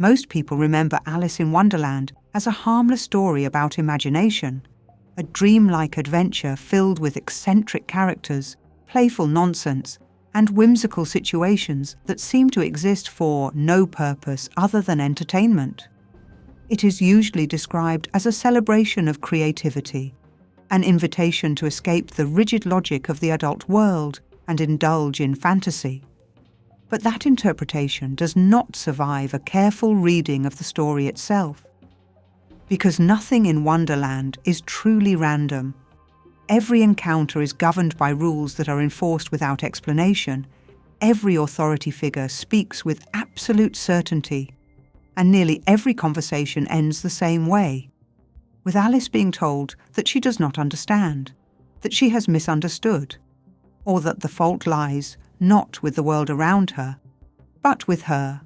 Most people remember Alice in Wonderland as a harmless story about imagination, a dreamlike adventure filled with eccentric characters, playful nonsense, and whimsical situations that seem to exist for no purpose other than entertainment. It is usually described as a celebration of creativity, an invitation to escape the rigid logic of the adult world and indulge in fantasy. But that interpretation does not survive a careful reading of the story itself. Because nothing in Wonderland is truly random. Every encounter is governed by rules that are enforced without explanation. Every authority figure speaks with absolute certainty, and nearly every conversation ends the same way, with Alice being told that she does not understand, that she has misunderstood, or that the fault lies not with the world around her, but with her.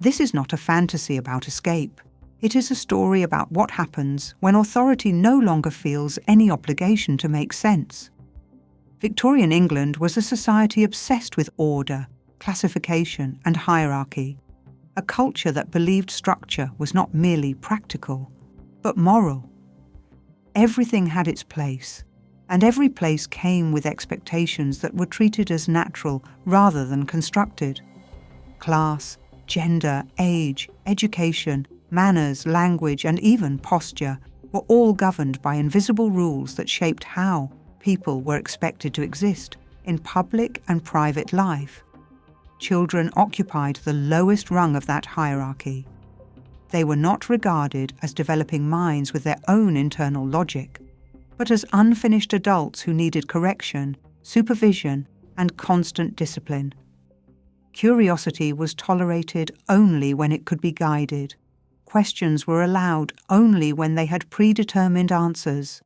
This is not a fantasy about escape. It is a story about what happens when authority no longer feels any obligation to make sense. Victorian England was a society obsessed with order, classification, and hierarchy, a culture that believed structure was not merely practical, but moral. Everything had its place, and every place came with expectations that were treated as natural rather than constructed. Class, gender, age, education, manners, language, and even posture were all governed by invisible rules that shaped how people were expected to exist in public and private life. Children occupied the lowest rung of that hierarchy. They were not regarded as developing minds with their own internal logic, but as unfinished adults who needed correction, supervision, and constant discipline. Curiosity was tolerated only when it could be guided. Questions were allowed only when they had predetermined answers.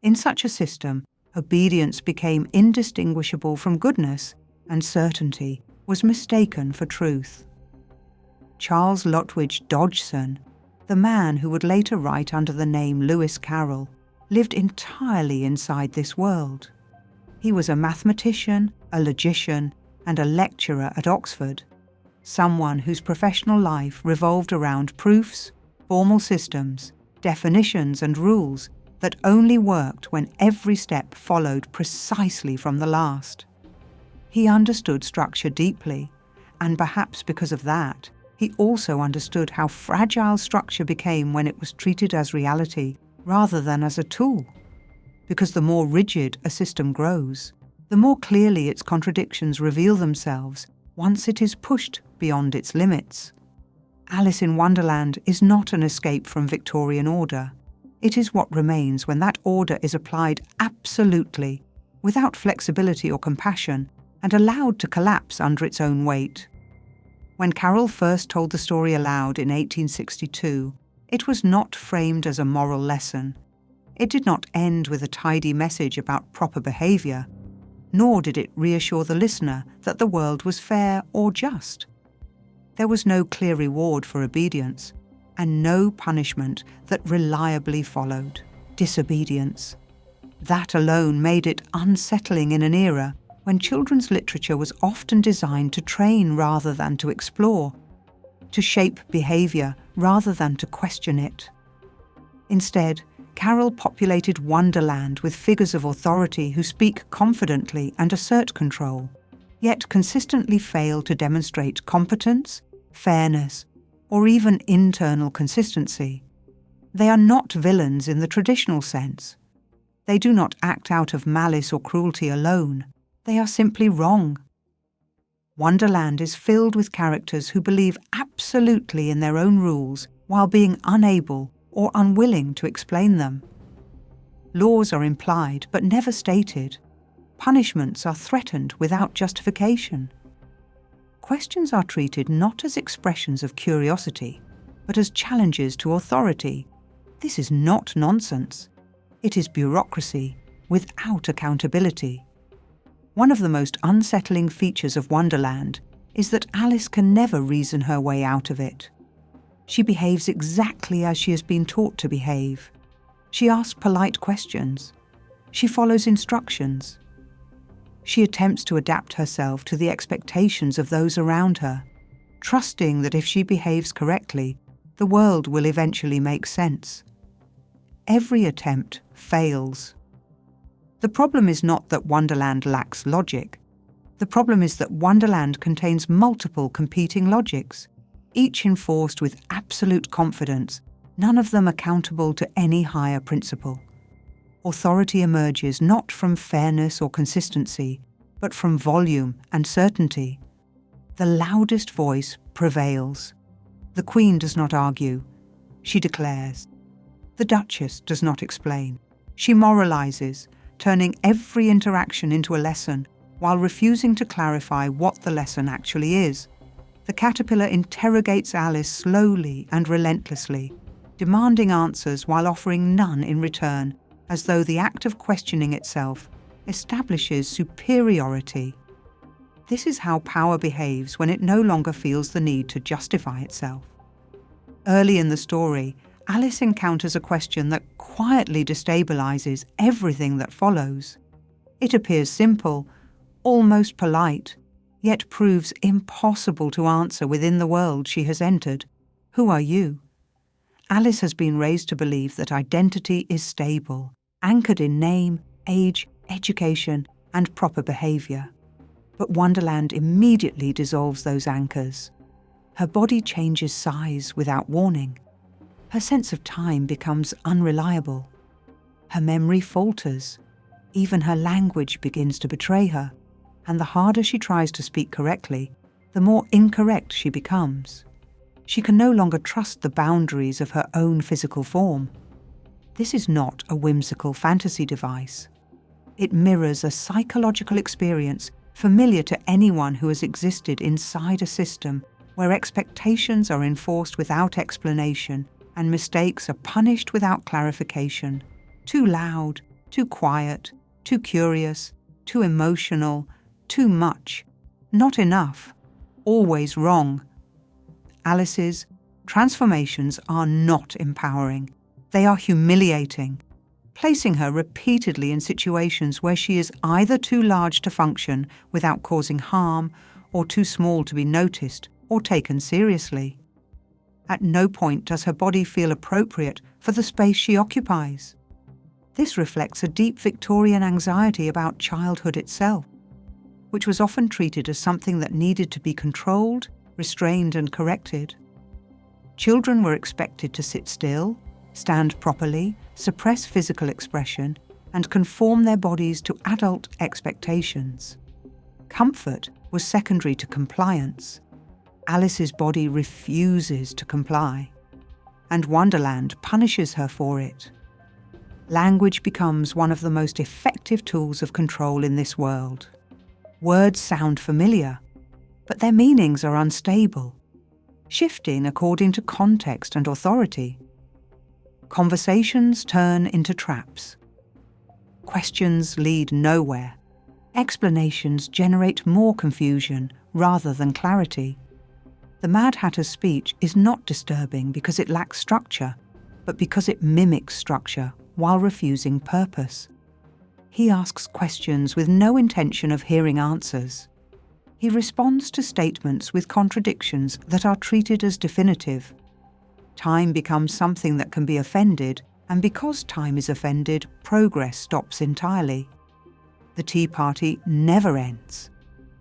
In such a system, obedience became indistinguishable from goodness, and certainty was mistaken for truth. Charles Lutwidge Dodgson, the man who would later write under the name Lewis Carroll, lived entirely inside this world. He was a mathematician, a logician, and a lecturer at Oxford, someone whose professional life revolved around proofs, formal systems, definitions, and rules that only worked when every step followed precisely from the last. He understood structure deeply, and perhaps because of that, he also understood how fragile structure became when it was treated as reality rather than as a tool. Because the more rigid a system grows, the more clearly its contradictions reveal themselves once it is pushed beyond its limits. Alice in Wonderland is not an escape from Victorian order. It is what remains when that order is applied absolutely, without flexibility or compassion, and allowed to collapse under its own weight. When Carroll first told the story aloud in 1862, it was not framed as a moral lesson. It did not end with a tidy message about proper behaviour, nor did it reassure the listener that the world was fair or just. There was no clear reward for obedience, and no punishment that reliably followed: disobedience. That alone made it unsettling in an era when children's literature was often designed to train rather than to explore, to shape behaviour rather than to question it. Instead, Carroll populated Wonderland with figures of authority who speak confidently and assert control, yet consistently fail to demonstrate competence, fairness, or even internal consistency. They are not villains in the traditional sense. They do not act out of malice or cruelty alone. They are simply wrong. Wonderland is filled with characters who believe absolutely in their own rules while being unable or unwilling to explain them. Laws are implied but never stated. Punishments are threatened without justification. Questions are treated not as expressions of curiosity, but as challenges to authority. This is not nonsense. It is bureaucracy without accountability. One of the most unsettling features of Wonderland is that Alice can never reason her way out of it. She behaves exactly as she has been taught to behave. She asks polite questions. She follows instructions. She attempts to adapt herself to the expectations of those around her. trusting that if she behaves correctly, the world will eventually make sense. Every attempt fails. The problem is not that Wonderland lacks logic. The problem is that Wonderland contains multiple competing logics, each enforced with absolute confidence, none of them accountable to any higher principle. Authority emerges not from fairness or consistency, but from volume and certainty. The loudest voice prevails. The Queen does not argue. She declares. The Duchess does not explain. She moralizes, turning every interaction into a lesson while refusing to clarify what the lesson actually is. The caterpillar interrogates Alice slowly and relentlessly, demanding answers while offering none in return, as though the act of questioning itself establishes superiority. This is how power behaves when it no longer feels the need to justify itself. Early in the story, Alice encounters a question that quietly destabilizes everything that follows. It appears simple, almost polite, yet proves impossible to answer within the world she has entered. Who are you? Alice has been raised to believe that identity is stable, anchored in name, age, education, and proper behavior. But Wonderland immediately dissolves those anchors. Her body changes size without warning. Her sense of time becomes unreliable. Her memory falters. Even her language begins to betray her, and the harder she tries to speak correctly, the more incorrect she becomes. She can no longer trust the boundaries of her own physical form. This is not a whimsical fantasy device. It mirrors a psychological experience familiar to anyone who has existed inside a system where expectations are enforced without explanation and mistakes are punished without clarification. Too loud, too quiet, too curious, too emotional, too much, not enough, always wrong. Alice's transformations are not empowering. They are humiliating, placing her repeatedly in situations where she is either too large to function without causing harm or too small to be noticed or taken seriously. At no point does her body feel appropriate for the space she occupies. This reflects a deep Victorian anxiety about childhood itself, which was often treated as something that needed to be controlled, restrained, and corrected. Children were expected to sit still, stand properly, suppress physical expression, and conform their bodies to adult expectations. Comfort was secondary to compliance. Alice's body refuses to comply, and Wonderland punishes her for it. Language becomes one of the most effective tools of control in this world. Words sound familiar, but their meanings are unstable, shifting according to context and authority. Conversations turn into traps. Questions lead nowhere. Explanations generate more confusion rather than clarity. The Mad Hatter's speech is not disturbing because it lacks structure, but because it mimics structure while refusing purpose. He asks questions with no intention of hearing answers. He responds to statements with contradictions that are treated as definitive. Time becomes something that can be offended, and because time is offended, progress stops entirely. The Tea Party never ends.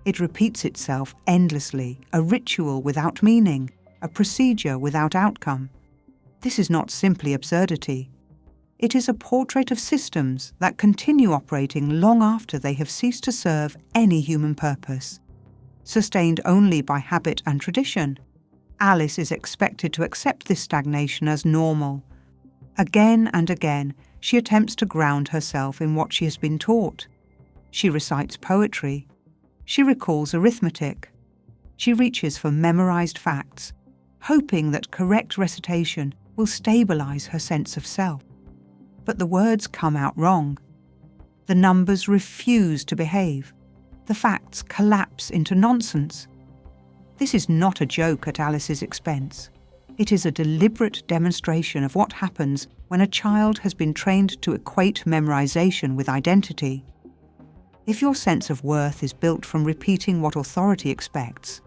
It repeats itself endlessly, a ritual without meaning, a procedure without outcome. This is not simply absurdity. It is a portrait of systems that continue operating long after they have ceased to serve any human purpose. Sustained only by habit and tradition, Alice is expected to accept this stagnation as normal. Again and again, she attempts to ground herself in what she has been taught. She recites poetry. She recalls arithmetic. She reaches for memorized facts, hoping that correct recitation will stabilize her sense of self. But the words come out wrong. The numbers refuse to behave. The facts collapse into nonsense. This is not a joke at Alice's expense. It is a deliberate demonstration of what happens when a child has been trained to equate memorization with identity. If your sense of worth is built from repeating what authority expects,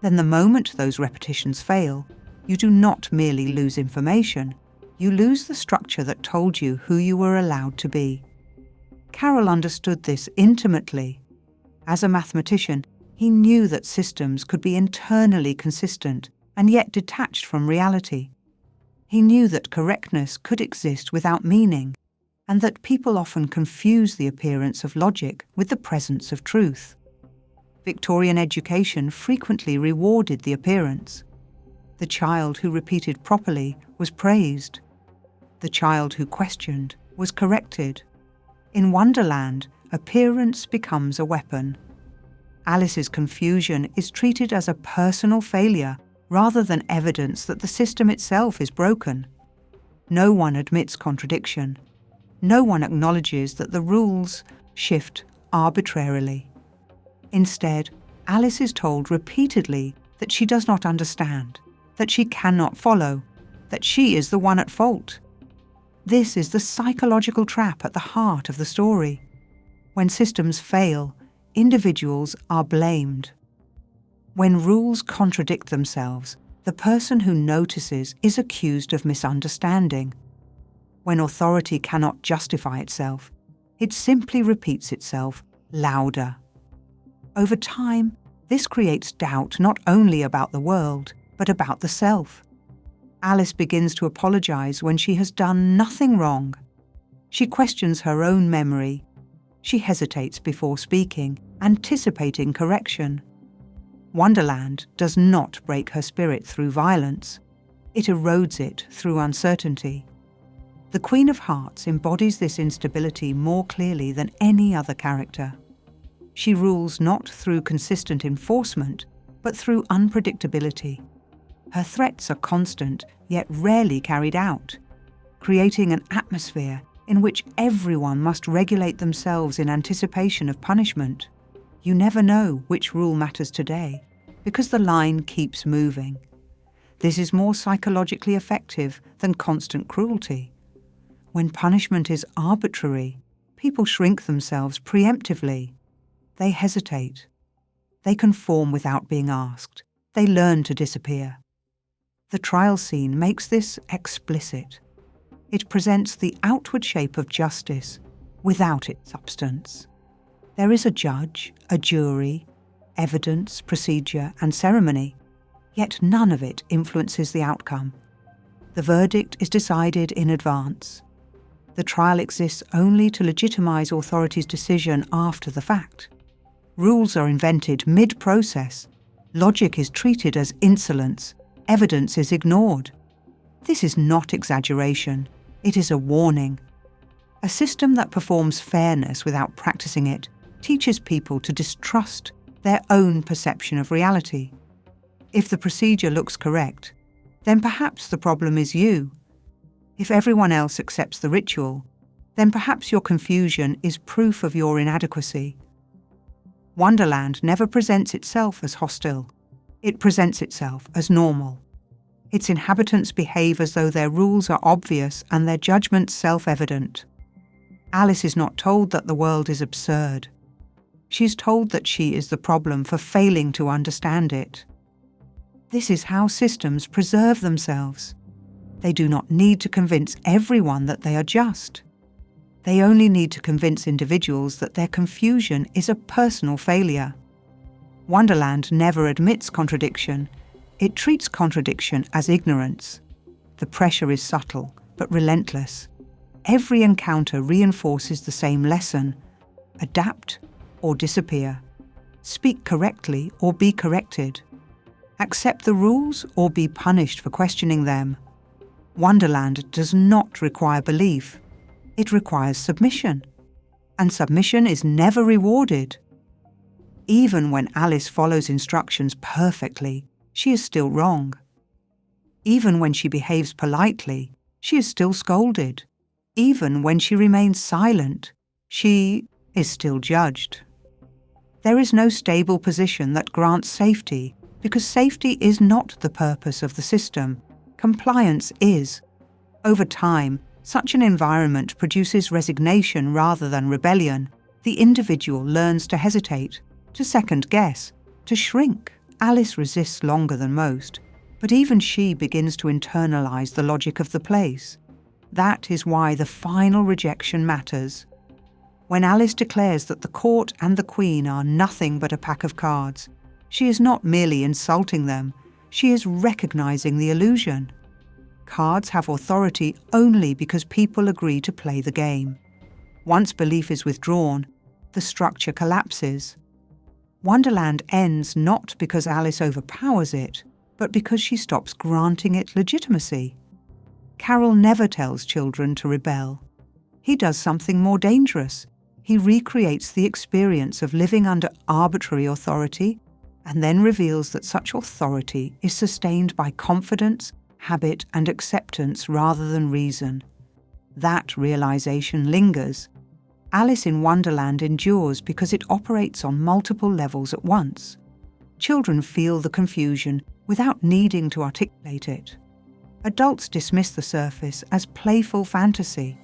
then the moment those repetitions fail, you do not merely lose information, you lose the structure that told you who you were allowed to be. Carroll understood this intimately. As a mathematician, he knew that systems could be internally consistent and yet detached from reality. He knew that correctness could exist without meaning, and that people often confuse the appearance of logic with the presence of truth. Victorian education frequently rewarded the appearance. The child who repeated properly was praised. The child who questioned was corrected. In Wonderland, appearance becomes a weapon. Alice's confusion is treated as a personal failure rather than evidence that the system itself is broken. No one admits contradiction. No one acknowledges that the rules shift arbitrarily. Instead, Alice is told repeatedly that she does not understand, that she cannot follow, that she is the one at fault. This is the psychological trap at the heart of the story. When systems fail, individuals are blamed. When rules contradict themselves, the person who notices is accused of misunderstanding. When authority cannot justify itself, it simply repeats itself louder. Over time, this creates doubt not only about the world, but about the self. Alice begins to apologize when she has done nothing wrong. She questions her own memory. She hesitates before speaking, anticipating correction. Wonderland does not break her spirit through violence. It erodes it through uncertainty. The Queen of Hearts embodies this instability more clearly than any other character. She rules not through consistent enforcement, but through unpredictability. Her threats are constant, yet rarely carried out, creating an atmosphere in which everyone must regulate themselves in anticipation of punishment. You never know which rule matters today, because the line keeps moving. This is more psychologically effective than constant cruelty. When punishment is arbitrary, people shrink themselves preemptively. They hesitate. They conform without being asked. They learn to disappear. The trial scene makes this explicit. It presents the outward shape of justice without its substance. There is a judge, a jury, evidence, procedure, and ceremony, yet none of it influences the outcome. The verdict is decided in advance. The trial exists only to legitimize authority's decision after the fact. Rules are invented mid-process. Logic is treated as insolence. Evidence is ignored. This is not exaggeration. It is a warning. A system that performs fairness without practicing it teaches people to distrust their own perception of reality. If the procedure looks correct, then perhaps the problem is you. If everyone else accepts the ritual, then perhaps your confusion is proof of your inadequacy. Wonderland never presents itself as hostile. It presents itself as normal. Its inhabitants behave as though their rules are obvious and their judgments self-evident. Alice is not told that the world is absurd. She is told that she is the problem for failing to understand it. This is how systems preserve themselves. They do not need to convince everyone that they are just. They only need to convince individuals that their confusion is a personal failure. Wonderland never admits contradiction. It treats contradiction as ignorance. The pressure is subtle, but relentless. Every encounter reinforces the same lesson: adapt or disappear. Speak correctly or be corrected. Accept the rules or be punished for questioning them. Wonderland does not require belief. It requires submission. And submission is never rewarded. Even when Alice follows instructions perfectly, she is still wrong. Even when she behaves politely, she is still scolded. Even when she remains silent, she is still judged. There is no stable position that grants safety, because safety is not the purpose of the system. Compliance is. Over time, such an environment produces resignation rather than rebellion. The individual learns to hesitate, to second-guess, to shrink, Alice resists longer than most, but even she begins to internalize the logic of the place. That is why the final rejection matters. When Alice declares that the court and the queen are nothing but a pack of cards, she is not merely insulting them, she is recognizing the illusion. Cards have authority only because people agree to play the game. Once belief is withdrawn, the structure collapses. Wonderland ends not because Alice overpowers it, but because she stops granting it legitimacy. Carroll never tells children to rebel. He does something more dangerous. He recreates the experience of living under arbitrary authority and then reveals that such authority is sustained by confidence, habit, and acceptance rather than reason. That realization lingers. Alice in Wonderland endures because it operates on multiple levels at once. Children feel the confusion without needing to articulate it. Adults dismiss the surface as playful fantasy,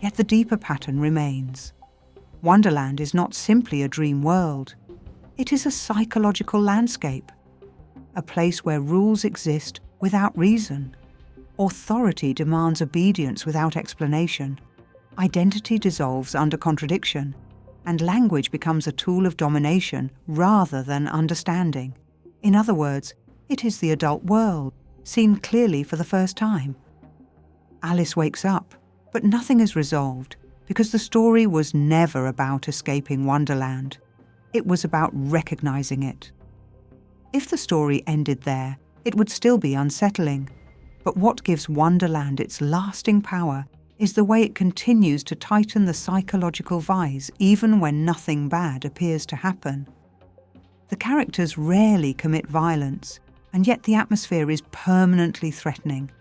yet the deeper pattern remains. Wonderland is not simply a dream world. It is a psychological landscape, a place where rules exist without reason. Authority demands obedience without explanation. Identity dissolves under contradiction, and language becomes a tool of domination rather than understanding. In other words, it is the adult world, seen clearly for the first time. Alice wakes up, but nothing is resolved, because the story was never about escaping Wonderland. It was about recognizing it. If the story ended there, it would still be unsettling. But what gives Wonderland its lasting power is the way it continues to tighten the psychological vise even when nothing bad appears to happen. The characters rarely commit violence, and yet the atmosphere is permanently threatening,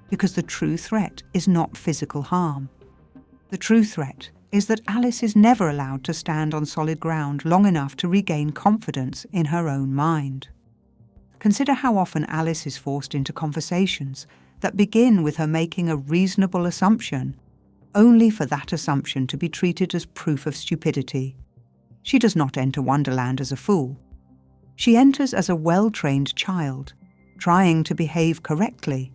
because the true threat is not physical harm. The true threat is that Alice is never allowed to stand on solid ground long enough to regain confidence in her own mind. Consider how often Alice is forced into conversations that begin with her making a reasonable assumption, only for that assumption to be treated as proof of stupidity. She does not enter Wonderland as a fool. She enters as a well-trained child, trying to behave correctly.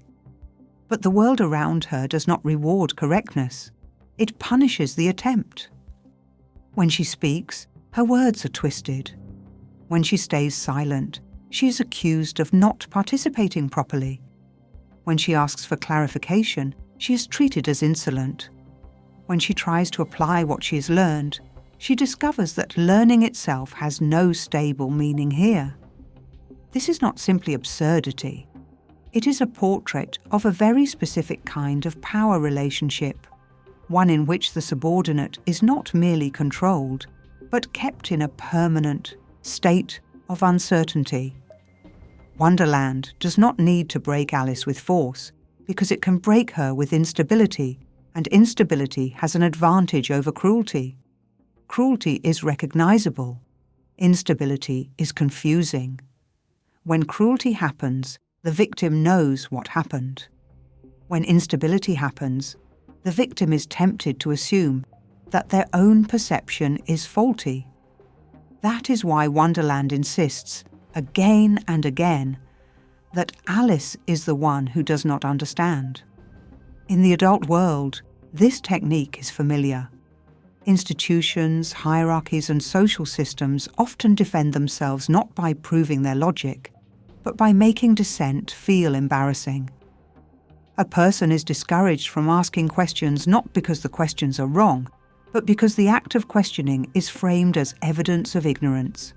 But the world around her does not reward correctness. It punishes the attempt. When she speaks, her words are twisted. When she stays silent, she is accused of not participating properly. When she asks for clarification, she is treated as insolent. When she tries to apply what she has learned, she discovers that learning itself has no stable meaning here. This is not simply absurdity. It is a portrait of a very specific kind of power relationship, one in which the subordinate is not merely controlled, but kept in a permanent state of uncertainty. Wonderland does not need to break Alice with force, because it can break her with instability, and instability has an advantage over cruelty. Cruelty is recognizable. Instability is confusing. When cruelty happens, the victim knows what happened. When instability happens, the victim is tempted to assume that their own perception is faulty. That is why Wonderland insists, again and again, that Alice is the one who does not understand. In the adult world, this technique is familiar. Institutions, hierarchies, and social systems often defend themselves not by proving their logic, but by making dissent feel embarrassing. A person is discouraged from asking questions not because the questions are wrong, but because the act of questioning is framed as evidence of ignorance.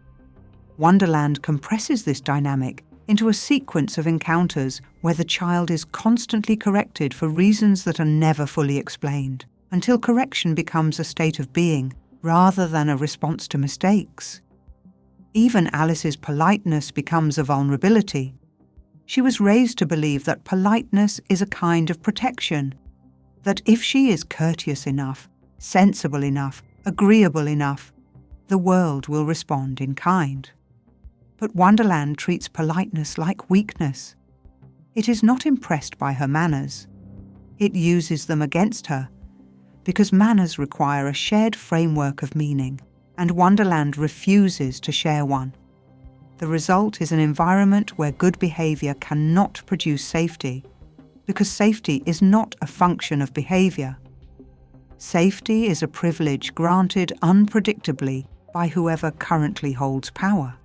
Wonderland compresses this dynamic into a sequence of encounters where the child is constantly corrected for reasons that are never fully explained, until correction becomes a state of being rather than a response to mistakes. Even Alice's politeness becomes a vulnerability. She was raised to believe that politeness is a kind of protection, that if she is courteous enough, sensible enough, agreeable enough, the world will respond in kind. But Wonderland treats politeness like weakness. It is not impressed by her manners. It uses them against her, because manners require a shared framework of meaning, and Wonderland refuses to share one. The result is an environment where good behavior cannot produce safety, because safety is not a function of behavior. Safety is a privilege granted unpredictably by whoever currently holds power.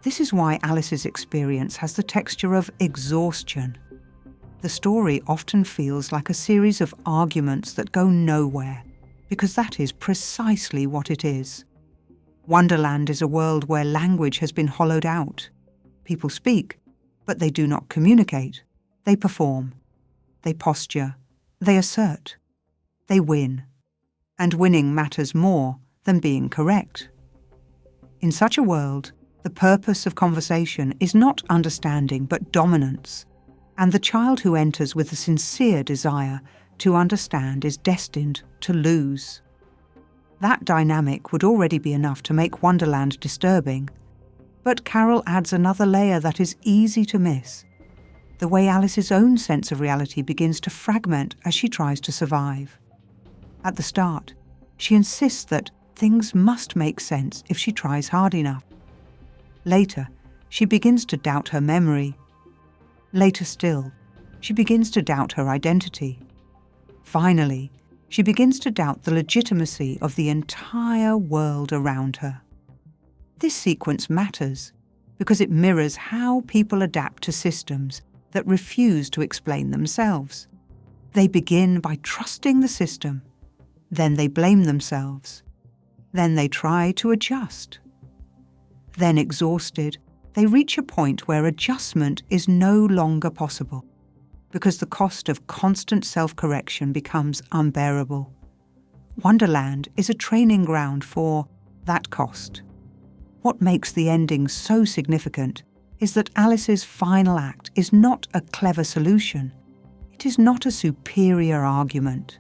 This is why Alice's experience has the texture of exhaustion. The story often feels like a series of arguments that go nowhere, because that is precisely what it is. Wonderland is a world where language has been hollowed out. People speak, but they do not communicate. They perform. They posture. They assert. They win. And winning matters more than being correct. In such a world, the purpose of conversation is not understanding but dominance, and the child who enters with a sincere desire to understand is destined to lose. That dynamic would already be enough to make Wonderland disturbing, but Carol adds another layer that is easy to miss: the way Alice's own sense of reality begins to fragment as she tries to survive. At the start, she insists that things must make sense if she tries hard enough. Later, she begins to doubt her memory. Later still, she begins to doubt her identity. Finally, she begins to doubt the legitimacy of the entire world around her. This sequence matters because it mirrors how people adapt to systems that refuse to explain themselves. They begin by trusting the system, then they blame themselves, then they try to adjust. Then, exhausted, they reach a point where adjustment is no longer possible, because the cost of constant self-correction becomes unbearable. Wonderland is a training ground for that cost. What makes the ending so significant is that Alice's final act is not a clever solution. It is not a superior argument.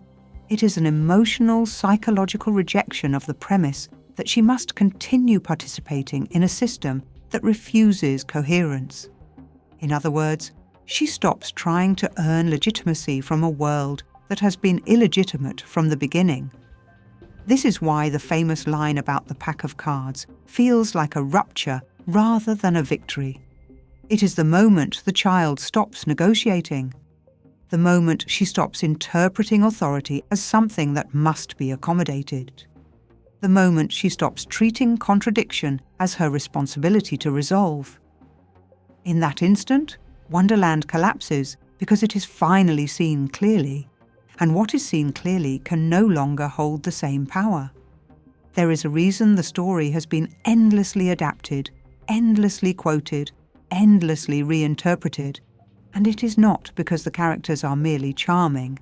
It is an emotional, psychological rejection of the premise that she must continue participating in a system that refuses coherence. In other words, she stops trying to earn legitimacy from a world that has been illegitimate from the beginning. This is why the famous line about the pack of cards feels like a rupture rather than a victory. It is the moment the child stops negotiating, the moment she stops interpreting authority as something that must be accommodated, the moment she stops treating contradiction as her responsibility to resolve. In that instant, Wonderland collapses because it is finally seen clearly, and what is seen clearly can no longer hold the same power. There is a reason the story has been endlessly adapted, endlessly quoted, endlessly reinterpreted, and it is not because the characters are merely charming.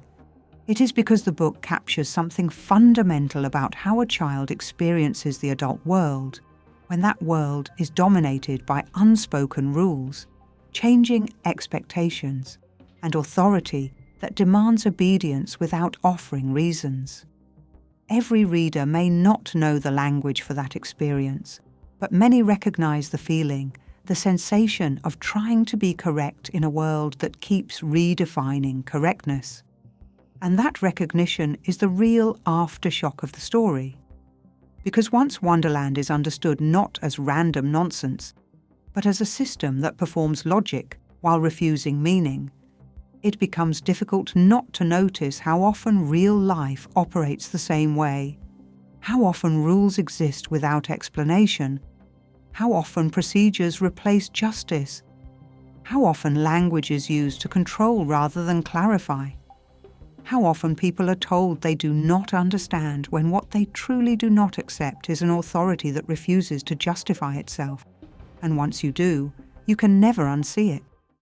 It is because the book captures something fundamental about how a child experiences the adult world, when that world is dominated by unspoken rules, changing expectations, and authority that demands obedience without offering reasons. Every reader may not know the language for that experience, but many recognize the feeling, the sensation of trying to be correct in a world that keeps redefining correctness. And that recognition is the real aftershock of the story. Because once Wonderland is understood not as random nonsense, but as a system that performs logic while refusing meaning, it becomes difficult not to notice how often real life operates the same way, how often rules exist without explanation, how often procedures replace justice, how often language is used to control rather than clarify, how often people are told they do not understand when what they truly do not accept is an authority that refuses to justify itself, and once you do, you can never unsee it.